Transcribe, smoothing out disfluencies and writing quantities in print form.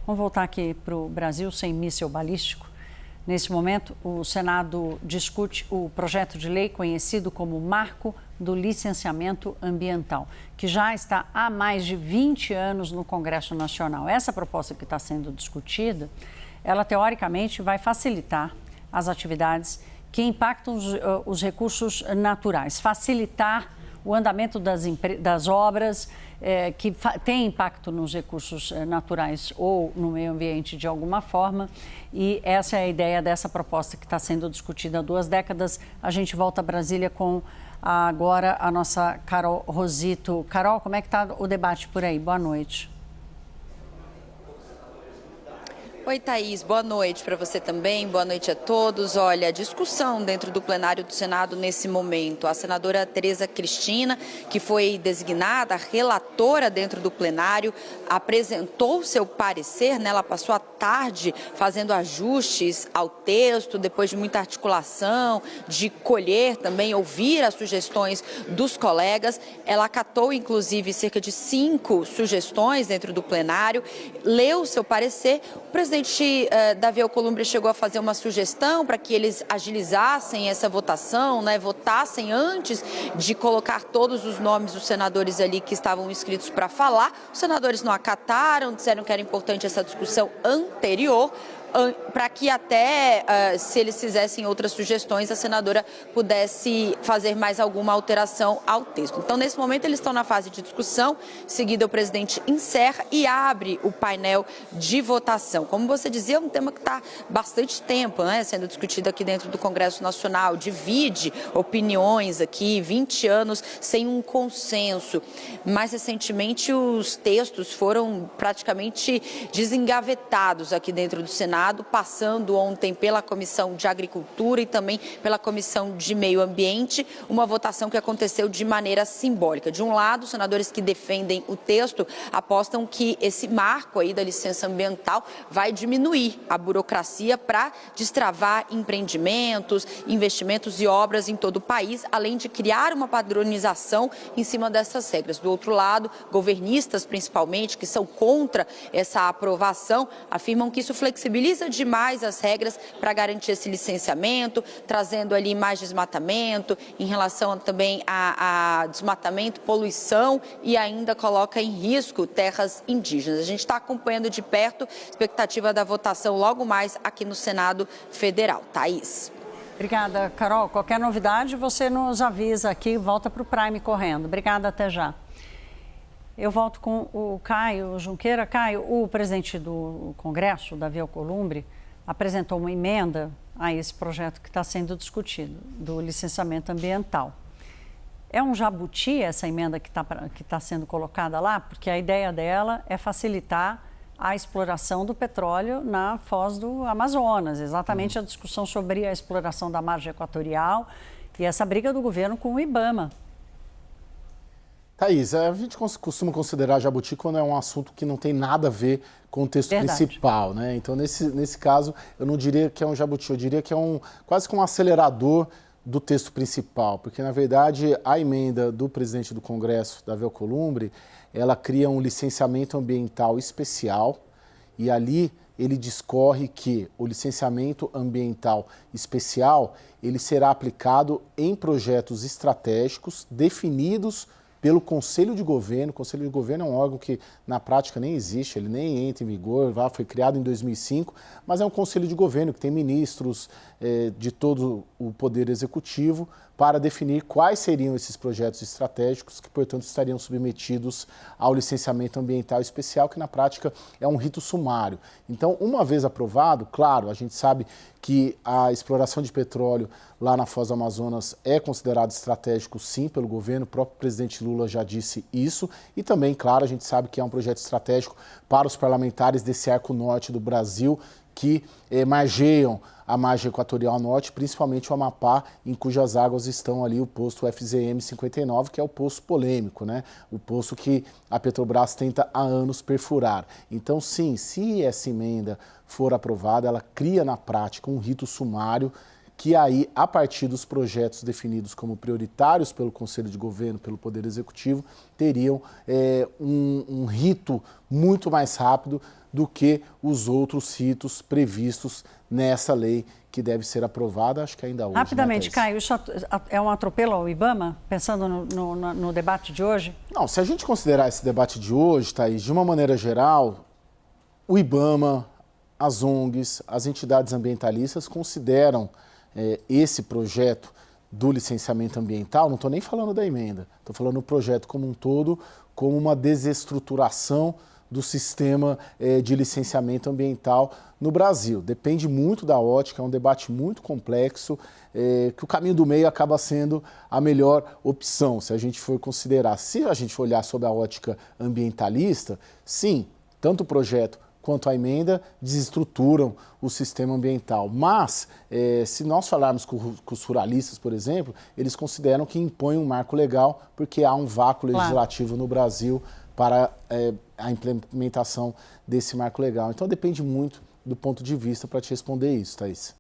Vamos voltar aqui para o Brasil sem míssil balístico. Nesse momento, o Senado discute o projeto de lei conhecido como Marco do Licenciamento Ambiental, que já está há mais de 20 anos no Congresso Nacional. Essa proposta que está sendo discutida, ela teoricamente vai facilitar as atividades que impactam os recursos naturais, facilitar o andamento das obras que têm impacto nos recursos naturais ou no meio ambiente de alguma forma. E essa é a ideia dessa proposta que está sendo discutida há 2 décadas. A gente volta a Brasília com agora a nossa Carol Rosito. Carol, como é que está o debate por aí? Boa noite. Oi, Thaís, boa noite para você também, boa noite a todos. Olha, a discussão dentro do plenário do Senado nesse momento. A senadora Tereza Cristina, que foi designada relatora dentro do plenário, apresentou seu parecer, né? Ela passou a tarde fazendo ajustes ao texto, depois de muita articulação, de colher também, ouvir as sugestões dos colegas. Ela acatou, inclusive, cerca de 5 sugestões dentro do plenário, leu seu parecer. O presidente Davi Alcolumbre chegou a fazer uma sugestão para que eles agilizassem essa votação, né? Votassem antes de colocar todos os nomes dos senadores ali que estavam inscritos para falar. Os senadores não acataram, disseram que era importante essa discussão anterior, para que até, se eles fizessem outras sugestões, a senadora pudesse fazer mais alguma alteração ao texto. Então, nesse momento, eles estão na fase de discussão, em seguida o presidente encerra e abre o painel de votação. Como você dizia, é um tema que está bastante tempo, né, sendo discutido aqui dentro do Congresso Nacional, divide opiniões aqui, 20 anos sem um consenso. Mais recentemente, os textos foram praticamente desengavetados aqui dentro do Senado, passando ontem pela Comissão de Agricultura e também pela Comissão de Meio Ambiente, uma votação que aconteceu de maneira simbólica. De um lado, os senadores que defendem o texto apostam que esse marco aí da licença ambiental vai diminuir a burocracia para destravar empreendimentos, investimentos e obras em todo o país, além de criar uma padronização em cima dessas regras. Do outro lado, governistas principalmente, que são contra essa aprovação, afirmam que isso flexibiliza demais as regras para garantir esse licenciamento, trazendo ali mais desmatamento, em relação também a desmatamento, poluição e ainda coloca em risco terras indígenas. A gente está acompanhando de perto, expectativa da votação logo mais aqui no Senado Federal. Thaís. Obrigada, Carol. Qualquer novidade, você nos avisa aqui, volta para o Prime correndo. Obrigada, até já. Eu volto com o Caio Junqueira. Caio, o presidente do Congresso, Davi Alcolumbre, apresentou uma emenda a esse projeto que está sendo discutido, do licenciamento ambiental. É um jabuti essa emenda que está sendo colocada lá? Porque a ideia dela é facilitar a exploração do petróleo na foz do Amazonas, exatamente a discussão sobre a exploração da margem equatorial e essa briga do governo com o IBAMA. Thaís, a gente costuma considerar jabuti quando é um assunto que não tem nada a ver com o texto principal, né? Então, nesse caso, eu não diria que é um jabuti, eu diria que é quase que um acelerador do texto principal, porque, na verdade, a emenda do presidente do Congresso, Davi Alcolumbre, ela cria um licenciamento ambiental especial e ali ele discorre que o licenciamento ambiental especial ele será aplicado em projetos estratégicos definidos pelo Conselho de Governo. O Conselho de Governo é um órgão que, na prática, nem existe, ele nem entra em vigor, foi criado em 2005, mas é um Conselho de Governo que tem ministros de todo o Poder Executivo para definir quais seriam esses projetos estratégicos que, portanto, estariam submetidos ao licenciamento ambiental especial, que, na prática, é um rito sumário. Então, uma vez aprovado, claro, a gente sabe que a exploração de petróleo lá na Foz do Amazonas é considerado estratégico, sim, pelo governo. O próprio presidente Lula já disse isso. E também, claro, a gente sabe que é um projeto estratégico para os parlamentares desse arco norte do Brasil, que margeiam a margem equatorial norte, principalmente o Amapá, em cujas águas estão ali o posto FZM 59, que é o poço polêmico, né? O poço que a Petrobras tenta há anos perfurar. Então, sim, se essa emenda for aprovada, ela cria na prática um rito sumário que aí, a partir dos projetos definidos como prioritários pelo Conselho de Governo, pelo Poder Executivo, teriam um rito muito mais rápido do que os outros ritos previstos nessa lei que deve ser aprovada, acho que ainda hoje. Rapidamente, né, Caio, isso é um atropelo ao IBAMA, pensando no debate de hoje? Não, se a gente considerar esse debate de hoje, Thaís, de uma maneira geral, o IBAMA, as ONGs, as entidades ambientalistas consideram esse projeto do licenciamento ambiental, não estou nem falando da emenda, estou falando do projeto como um todo, como uma desestruturação do sistema de licenciamento ambiental no Brasil. Depende muito da ótica, é um debate muito complexo, que o caminho do meio acaba sendo a melhor opção, se a gente for considerar. Se a gente for olhar sob a ótica ambientalista, sim, tanto o projeto quanto a emenda desestruturam o sistema ambiental. Mas, se nós falarmos com os ruralistas, por exemplo, eles consideram que impõe um marco legal porque há um vácuo legislativo no Brasil para a implementação desse marco legal. Então, depende muito do ponto de vista para te responder isso, Thaís.